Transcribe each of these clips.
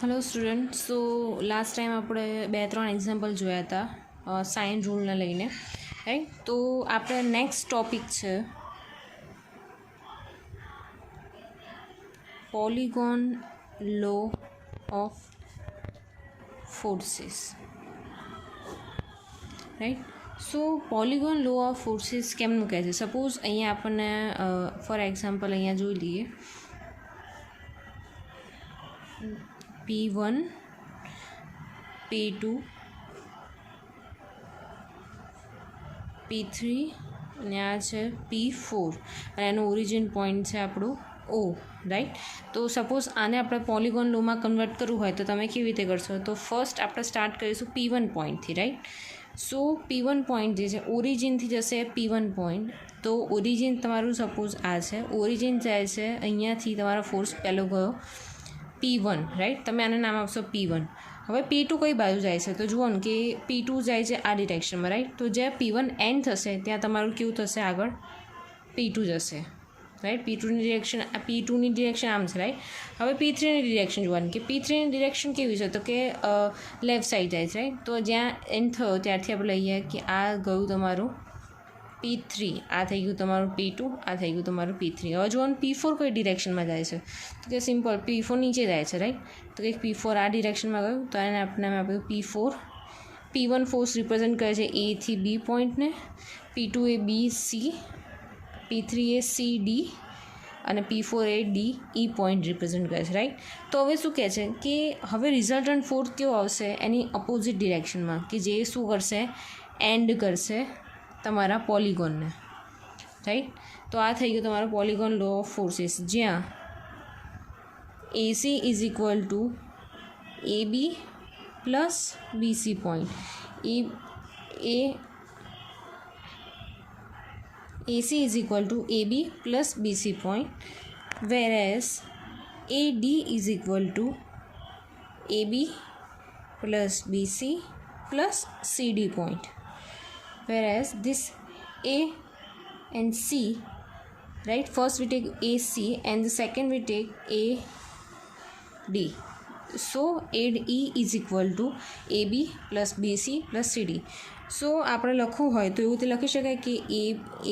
Hello student. So last time આપણે 2-3 example જોયા હતા સાઇન રૂલને લઈને, રાઈટ. તો આપણે નેક્સ્ટ ટોપિક છે polygon law of forces, right. So polygon law of forces કેમનું કહે છે? સપોઝ અહીંયા આપણને ફોર એક્ઝામ્પલ અહીંયા જોઈ લઈએ P1, P2, P3 અને આ છે P4 અને એનું ઓરિજિન પોઈન્ટ છે આપણું O, રાઈટ. તો સપોઝ આને આપણે પોલિગોન લોમાં કન્વર્ટ કરવું હોય તો તમે કેવી રીતે કરશો? તો ફર્સ્ટ આપણે સ્ટાર્ટ કરીશું P1 પોઈન્ટથી, રાઈટ. સો P1 પોઈન્ટ જે છે ઓરિજિનથી જશે P1 પોઈન્ટ, તો ઓરિજિન તમારું સપોઝ આ છે, ઓરિજિન જાય છે અહીંયાથી તમારો ફોર્સ પહેલો ગયો P1, રાઈટ. તમે આને નામ આપશો P1. હવે P2 કઈ બાજુ જાય છે? તો જુઓ ને કે P2 જાય છે આ ડિરેક્શનમાં, રાઈટ. તો જ્યાં P1 એન્ડ થશે ત્યાં તમારું કેવું થશે? આગળ P2 જશે, રાઈટ. P2ની ડિરેક્શન આમ છે, રાઈટ. હવે P3ની ડિરેક્શન જોવાની કે P3ની ડિરેક્શન કેવી છે? તો કે લેફ્ટ સાઈડ જાય છે, રાઈટ. તો જ્યાં એન્ડ થયો ત્યારથી આપણે લઈએ કે આ ગયું તમારું P3, આ થઈ ગયું તમારું P2, આ થઈ ગયું તમારું P3. હવે જોવાનું P4 કઈ ડિરેક્શનમાં જાય છે? તો કે સિમ્પલ P4 નીચે જાય છે, રાઈટ. તો કે P4 આ ડિરેક્શનમાં ગયું તો એને આપણે આપ્યું P4. P1 ફોર્સ રિપ્રેઝેન્ટ કરે છે A થી B પોઈન્ટને, P2 એ B C, P3 એ C D અને P4 એ D E પોઈન્ટ રિપ્રેઝેન્ટ કરે છે, રાઈટ. તો હવે શું કહે છે કે હવે રિઝલ્ટન્ટ ફોર્સ કેવો આવશે? એની અપોઝિટ ડિરેક્શનમાં, કે જે શું કરશે? એન્ડ કરશે તમારા પોલિગોનને, રાઈટ. તો આ થઈ ગયું તમારો પોલિગોન લો ઓફ ફોર્સીસ, જ્યાં AC is equal two AB plus BC point. AC is equal to AB plus BC point, whereas AD is equal to AB plus BC plus CD point, whereas this A and C, right, first we take AC and the second we take AD. So AE is equal to AB plus BC plus CD. સો આપણે લખવું હોય તો એવું તે લખી શકાય કે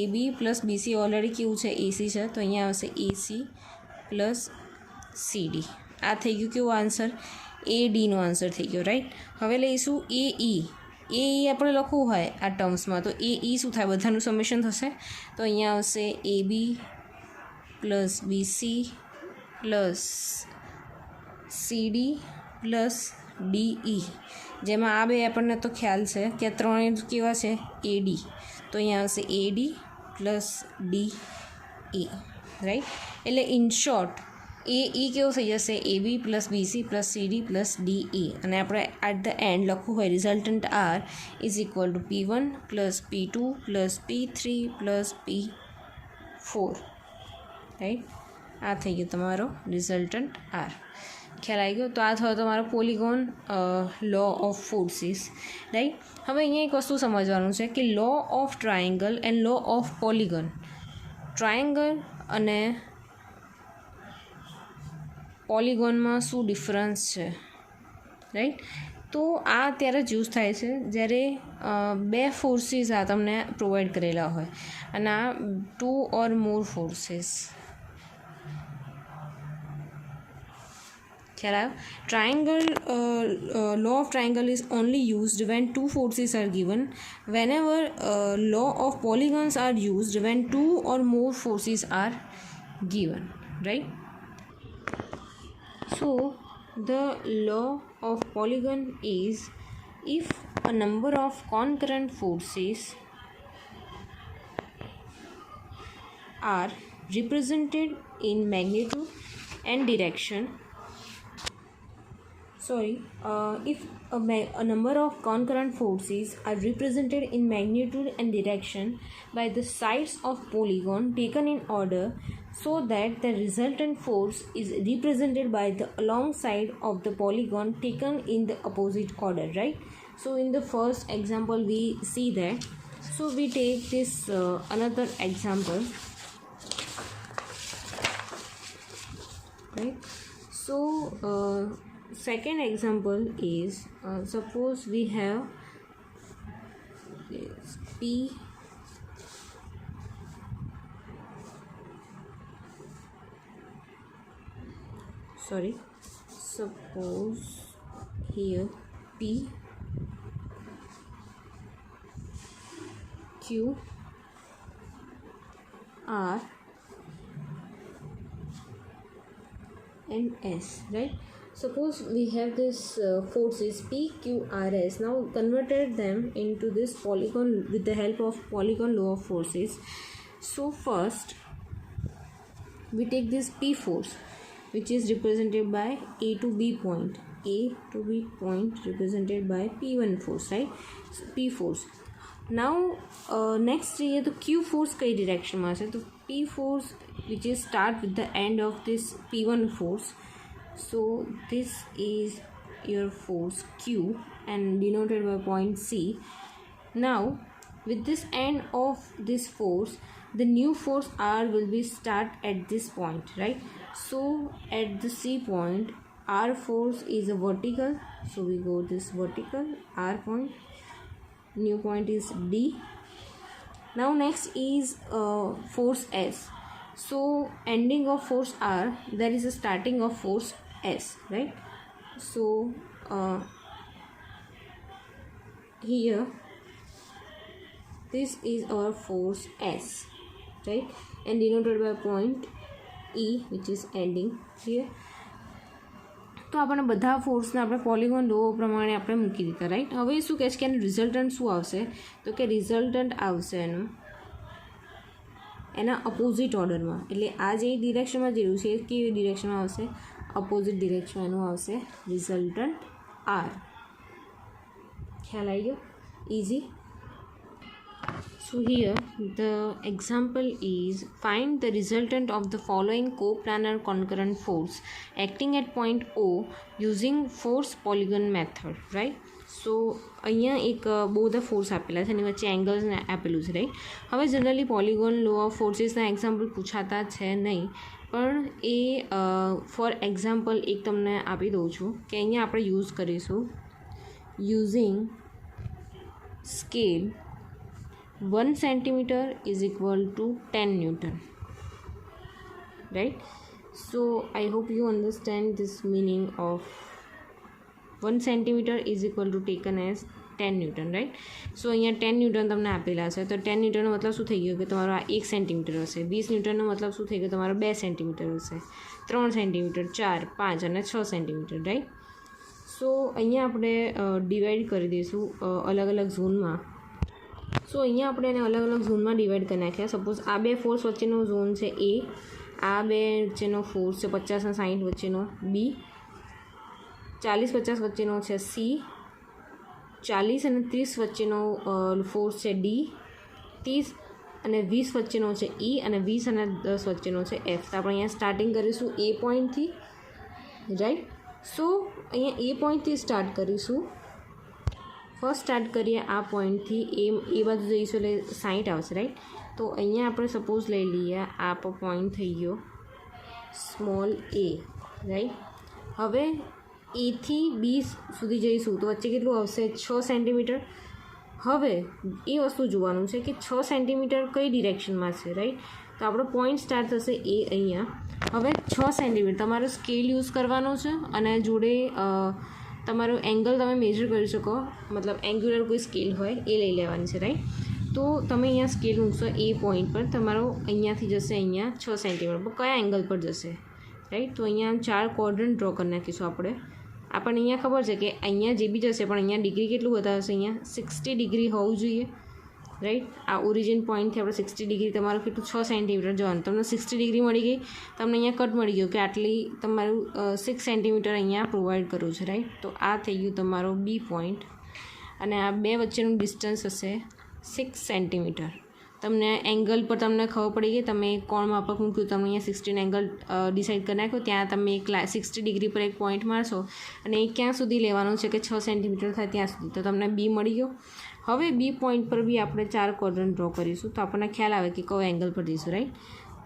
AB plus BC already કેવું છે? AC છે, તો અહીંયા આવશે AC પ્લસ CD. આ થઈ ગયું કેવું આન્સર? ADનો આન્સર થઈ ગયો, રાઈટ. હવે લઈશું AE. આપણે લખવું હોય આ ટર્મ્સમાં તો AE શું થાય? બધાનું સમેશન થશે, તો અહીંયા આવશે AB plus BC plus CD plus DE, જેમાં આ બે આપણને તો ખ્યાલ છે કે આ ત્રણેય કેવા છે? AD. તો અહીંયા આવશે AD પ્લસ DE, રાઈટ. એટલે ઇન શોર્ટ AE કેવું થઈ જશે? AB plus BC plus CD plus DE. અને આપણે એટ ધ એન્ડ લખવું હોય resultant R is equal two P1 plus P2 plus P3 plus P4, right. આ થઈ ગયો તમારો રિઝલ્ટન્ટ R. ખ્યાલ આવી ગયો? તો આ થયો તમારો polygon law of forces, right. હવે અહીંયા એક વસ્તુ સમજવાનું છે કે law of triangle and law of polygon. Triangle અને પોલિગોનમાં શું ડિફરન્સ છે, રાઈટ. તો આ ત્યારે જ યુઝ થાય છે જ્યારે બે ફોર્સીસ આ તમને પ્રોવાઈડ કરેલા હોય અને આ 2 ઓર મોર forces. Triangle law of triangle is only used when two forces are given. Whenever law of polygons are used when 2 or more forces are given, right? So the law of polygon is if a number of concurrent forces are represented in magnitude and direction. If a number of concurrent forces are represented in magnitude and direction by the sides of polygon taken in order, so that the resultant force is represented by the along side of the polygon taken in the opposite order, right? So in the first example we see that. So we take this another example, right? So second example is suppose we have this P suppose here P Q R and S, right? Suppose we have this forces P, Q, R, S. Now converted them into this polygon with the help of polygon law of forces. So first we take this P force, which is represented by A to B point. A to B point represented by P1 force, right? So P force. Now next here the Q force kई direction में है, तो P force which is start with the end of this P1 force. So this is your force Q and denoted by point C. Now with this end of this force, the new force R will be start at this point, right? So at the C point, R force is a vertical, so we go this vertical R point. New point is D. Now next is force S. So ending of force R, there is a starting of force S, right? So here this is our force S, right? And denoted by point E, which is ending here. તો આપણે બધા ફોર્સને આપણે polygon લો પ્રમાણે આપણે મૂકી દીધા, right? હવે શું કહે છે કે એનું રિઝલ્ટન્ટ શું આવશે? તો કે રિઝલ્ટન્ટ આવશે એના અપોઝિટ ઓર્ડરમાં. એટલે આ જે ડિરેક્શનમાં જેવું છે એ કેવી ડિરેક્શનમાં આવશે? અપોઝિટ ડિરેક્શનમાં એનું આવશે રિઝલ્ટન્ટ આર. ખ્યાલ આવી ગયો? Easy. So here the example is find the resultant of the following coplanar concurrent force acting at point O using force polygon method, right? So અહીંયા એક બહુ બધા ફોર્સ આપેલા છે, એની વચ્ચે એંગલ્સ આપેલું છે, રાઈટ? હવે જનરલી પોલિગોન લો ઓફ ફોર્સીસના એક્ઝામ્પલ પૂછાતા છે નહીં, પણ એ ફોર એક્ઝામ્પલ એક તમને આપી દઉં છું કે અહીંયા આપણે યુઝ કરીશું using scale 1 centimeter is equal to 10 Newton, right? So I hope you understand this meaning of 1 centimeter is equal to taken as 10 Newton, right? So અહીંયા 10 Newton તમને આપેલા છે, તો 10 Newton નો મતલબ શું થઈ ગયો કે તમારો આ 1 સેન્ટીમીટર હશે. 20 Newton નો મતલબ શું થઈ ગયો? તમારો 2 સેન્ટીમીટર હશે, 3 સેન્ટીમીટર, 4, 5 અને 6 સેન્ટીમીટર, રાઈટ? સો અહીંયા આપણે ડિવાઈડ કરી દઈશું અલગ અલગ ઝોનમાં. સો અહીંયા આપણે એને અલગ અલગ ઝોનમાં ડિવાઈડ કરી નાખ્યા. સપોઝ આ બે ફોર્સ વચ્ચેનો ઝોન છે એ, આ બે વચ્ચેનો ફોર્સ છે 50 અને 60 વચ્ચેનો બી, 40-50 વચ્ચેનો છે સી, 40 અને 30 વચ્ચેનો ફોર્સ છે ડી, 30 અને 20 વચ્ચેનો છે ઈ અને 20 અને 10 વચ્ચેનો છે એફ. તો આપણે અહીંયા સ્ટાર્ટિંગ કરીશું એ પોઈન્ટથી, રાઈટ? સો અહીંયા એ પોઈન્ટથી સ્ટાર્ટ કરીશું. ફર્સ્ટ સ્ટાર્ટ કરીએ આ પોઈન્ટથી, એ બાજુ જઈશું એટલે 60 આવશે, રાઈટ? તો અહીંયા આપણે સપોઝ લઈ લઈએ આ પોઈન્ટ થઈ ગયો સ્મોલ એ, રાઈટ? હવે એથી બી સુધી જઈશું તો વચ્ચે કેટલું આવશે? 6 સેન્ટીમીટર. હવે એ વસ્તુ જોવાનું છે કે 6 સેન્ટીમીટર કઈ ડિરેક્શનમાં છે, રાઈટ? તો આપણો પોઈન્ટ સ્ટાર્ટ થશે એ અહીંયા. હવે 6 સેન્ટીમીટર તમારો સ્કેલ યુઝ કરવાનો છે અને જોડે તમારો એંગલ તમે મેજર કરી શકો, મતલબ એંગ્યુલર કોઈ સ્કેલ હોય એ લઈ લેવાની છે, રાઈટ? તો તમે અહીંયા સ્કેલ મૂકશો એ પોઈન્ટ પર, તમારો અહીંયાથી જશે અહીંયા 6 સેન્ટીમીટર પર, કયા એંગલ પર જશે, રાઈટ? તો અહીંયા 4 ક્વોડ્રન્ટ ડ્રો કરી નાખીશું આપણે. આપણને અહીંયા ખબર છે કે અહીંયા જે બી જશે પણ અહીંયા ડિગ્રી કેટલું બતાવશે? અહીંયા 60 ડિગ્રી હોવું જોઈએ, રાઈટ? આ ઓરિજિન પોઈન્ટથી આપણે 60 ડિગ્રી, તમારું કેટલું 6 સેન્ટીમીટર જવાનું, તમને 60 ડિગ્રી મળી ગઈ. તમને અહીંયા કટ મળી ગયો કે આટલી તમારું 6 સેન્ટીમીટર અહીંયા પ્રોવાઈડ કરવું છે, રાઈટ? તો આ થઈ ગયું તમારો બી પોઈન્ટ અને આ બે વચ્ચેનું ડિસ્ટન્સ હશે 6 સેન્ટીમીટર. તમને એંગલ પર તમને ખબર પડી ગઈ, તમે કોણ માપક મૂક્યું, તમે અહીંયા 16 એંગલ ડિસાઇડ કરી નાખ્યો, ત્યાં તમે એક 60 ડિગ્રી પર એક પોઈન્ટ મારશો અને એ ક્યાં સુધી લેવાનું છે કે 6 સેન્ટીમીટર થાય ત્યાં સુધી, તો તમને બી મળી ગયો. હવે બી પોઈન્ટ પર બી આપણે 4 ક્વોડ્રન્ટ ડ્રો કરીશું તો આપણને ખ્યાલ આવે કે કયો એંગલ પર જઈશું, રાઈટ?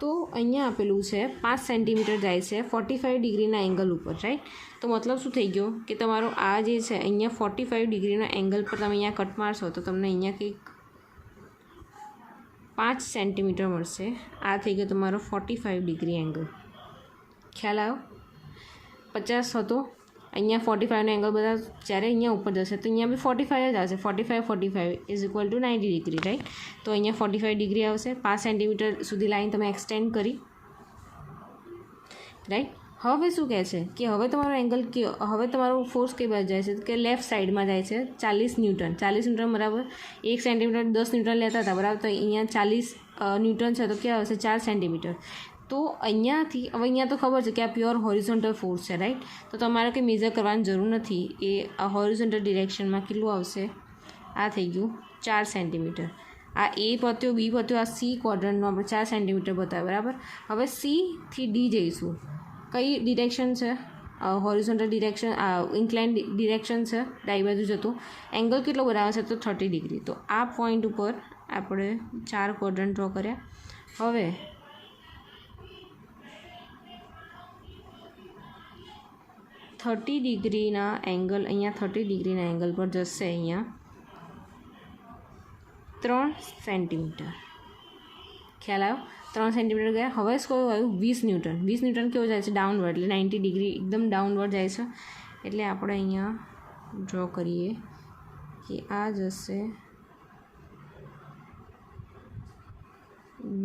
તો અહીંયા આપેલું છે 5 સેન્ટીમીટર જાય છે 45 ડિગ્રીના એંગલ ઉપર, રાઈટ. તો મતલબ શું થઈ ગયો કે તમારો આ જે છે અહીંયા 45 ડિગ્રીના એંગલ પર તમે અહીંયા કટ મારશો તો તમને અહીંયા કંઈક 5 સેન્ટીમીટર મળશે. આ થઈ ગયો તમારો 45 ડિગ્રી એંગલ. ખ્યાલ આવ્યો? 50 હતો, અહીંયા 45નો એંગલ બધા જ્યારે અહીંયા ઉપર જશે તો અહીંયા બી 45 જ આવશે. 45 is equal two 90 degree, right. તો અહીંયા 45 ડિગ્રી આવશે. 5 સેન્ટીમીટર સુધી લાઈન તમે એક્સટેન્ડ કરી, રાઈટ. હવે શું કહે છે કે હવે તમારો એંગલ હવે તમારો ફોર્સ કઈ બાજુ જાય છે કે લેફ્ટ સાઈડમાં જાય છે. 40 ન્યૂટન. 40 ન્યૂટન બરાબર 1 સેન્ટીમીટર 10 ન્યૂટન લેતા હતા, બરાબર. તો અહીંયા 40 ન્યૂટન છે તો ક્યાં આવશે? 4 સેન્ટીમીટર. તો અહીંયાથી હવે અહીંયા તો ખબર છે કે આ પ્યોર હોરિઝોન્ટલ ફોર્સ છે, રાઈટ. તો તમારે કંઈ મેઝર કરવાની જરૂર નથી. એ આ હોરિઝોન્ટલ ડિરેક્શનમાં કેટલું આવશે? આ થઈ ગયું 4 સેન્ટીમીટર. આ એ પત્યો, બી પત્યો, આ સી ક્વોડ્રન્ટમાં આપણે 4 સેન્ટીમીટર બતાવે, બરાબર. હવે સી થી ડી જઈશું. કઈ ડિરેક્શન છે? હોરિઝોન્ટલ ડિરેક્શન, ઇન્ક્લાઇન ડિરેક્શન છે, ડાબી બાજુ જતો. એંગલ કેટલો બનાવે છે? તો 30 ડિગ્રી. તો આ પોઈન્ટ ઉપર આપણે 4 ક્વોડ્રન્ટ ડ્રો કર્યા. હવે $30 ડિગ્રીના એંગલ, અહીંયા 30 ડિગ્રીના એંગલ પર જશે અહીંયા 3 સેન્ટીમીટર. ખ્યાલ આવ્યો? 3 સેન્ટીમીટર ગયા. હવે કયું આવ્યું? 20 ન્યૂટન. 20 ન્યૂટન કેવું જાય છે? ડાઉનવર્ડ, એટલે 90 ડિગ્રી એકદમ ડાઉનવર્ડ જાય છે. એટલે આપણે અહીંયા ડ્રો કરીએ કે આ જશે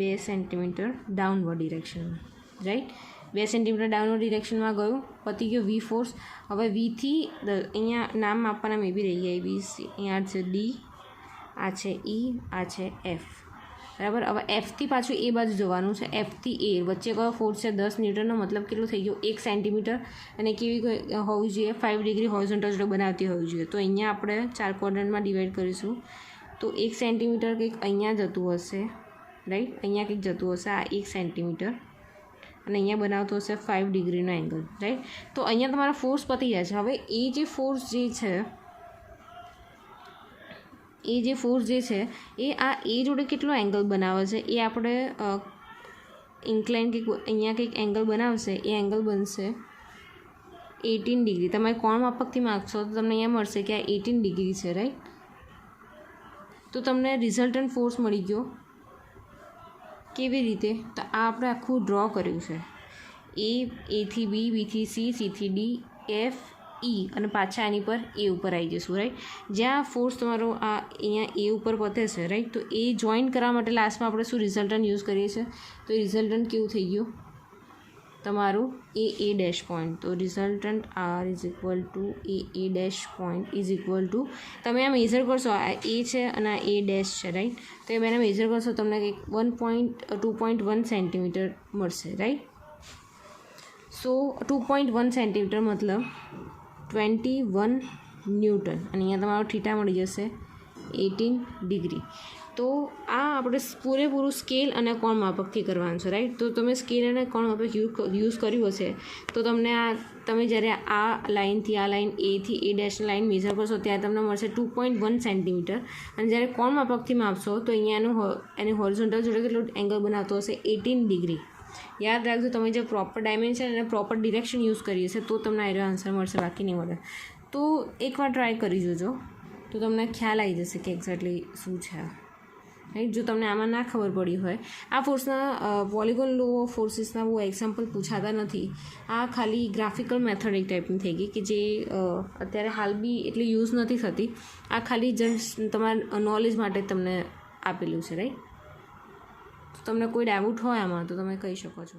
2 સેન્ટીમીટર ડાઉનવર્ડ ડિરેક્શનમાં, રાઈટ. 2 સેન્ટીમીટર ડાઉનવર્ડ ડિરેક્શનમાં ગયું. પતી ગયો વી ફોર્સ. હવે વીથી અહીંયા નામ આપવાના મેં બી રહી ગયા. ABC, અહીંયા છે ડી, આ છે ઈ, આ છે એફ, બરાબર. હવે એફથી પાછું એ બાજુ જવાનું છે. એફથી એ વચ્ચે કયો ફોર્સ છે? 10 ન્યૂટનનો. મતલબ કેટલું થઈ ગયું? 1 સેન્ટીમીટર. અને કેવી હોવી જોઈએ? 5 ડિગ્રી હોરિઝોન્ટલ જોડે બનાવતી હોવી જોઈએ. તો અહીંયા આપણે 4 ક્વોડ્રન્ટમાં ડિવાઈડ કરીશું. તો 1 સેન્ટીમીટર કંઈક અહીંયા જતું હશે, રાઈટ. અહીંયા કંઈક જતું હશે આ 1 સેન્ટીમીટર. અને અહીંયા બનાવતો હશે 5 ડિગ્રીનો એંગલ, રાઈટ. તો અહીંયા તમારા ફોર્સ પતી જાય છે. હવે એ જે ફોર્સ જે છે એ આ એ જોડે કેટલો એંગલ બનાવે છે એ આપણે ઇન્ક્લાઇન કંઈક અહીંયા કંઈક એંગલ બનાવશે. એ એંગલ બનશે 18 ડિગ્રી. તમે કોણ માપકથી માગશો તો તમને અહીંયા મળશે કે આ 18 ડિગ્રી છે, રાઈટ. તો તમને રિઝલ્ટન્ટ ફોર્સ મળી ગયો. કેવી રીતે? તો આ આપણે આખું ડ્રો કર્યું છે. એથી બી, બીથી સી, સીથી ડી, એફ, ઈ અને પાછા આની પર એ ઉપર આવી જઈશું, રાઈટ. જ્યાં ફોર્સ તમારો આ અહીંયા એ ઉપર પતે છે, રાઈટ. તો એ જોઈન કરવા માટે લાસ્ટમાં આપણે શું રિઝલ્ટન્ટ યુઝ કરીએ છીએ? તો રિઝલ્ટન્ટ કેવું થઈ ગયું તમારું? A dash point. તો resultant R is equal to A dash point is equal to, તમે આ મેઝર કરશો, આ એ છે અને આ એ ડેશ છે, રાઈટ. તો એ બેને મેઝર કરશો તમને કંઈક 2.1 સેન્ટીમીટર મળશે, રાઈટ. સો 2.1 સેન્ટીમીટર મતલબ 21 ન્યૂટન. અને અહીંયા તમારો થીટા મળી જશે 18 ડિગ્રી. તો આ આપણે પૂરેપૂરું સ્કેલ અને કોણ માપકથી કરવાનું છે, રાઈટ. તો તમે સ્કેલ અને કોણ માપક યુઝ કર્યું હશે તો તમને તમે જ્યારે આ લાઇનથી આ લાઇન એથી એ ડેશની લાઇન મેઝર કરશો ત્યારે તમને મળશે 2.1 સેન્ટીમીટર. અને જ્યારે કોણ માપકથી માપશો તો અહીંયા એને હોરિઝોન્ટલ જોડે કેટલો એંગલ બનાવતો હશે? 18 ડિગ્રી. યાદ રાખજો, તમે જે પ્રોપર ડાયમેન્શન અને પ્રોપર ડિરેક્શન યુઝ કરી હશે તો તમને એનો આન્સર મળશે, બાકી નહીં મળે. તો એકવાર ટ્રાય કરી જોજો તો તમને ખ્યાલ આવી જશે કે એક્ઝેક્ટલી શું છે, રાઈટ. જો તમને આમાં ના ખબર પડી હોય, આ ફોર્સના પોલિગોન લો ફોર્સીસના બહુ એક્ઝામ્પલ પૂછાતા નથી. આ ખાલી ગ્રાફિકલ મેથડ એક ટાઈપની થઈ ગઈ કે જે અત્યારે હાલ બી એટલી યુઝ નથી થતી. આ ખાલી જસ્ટ તમારા નોલેજ માટે તમને આપેલું છે, રાઈટ. તમને કોઈ ડાઉટ હોય આમાં તો તમે કહી શકો છો.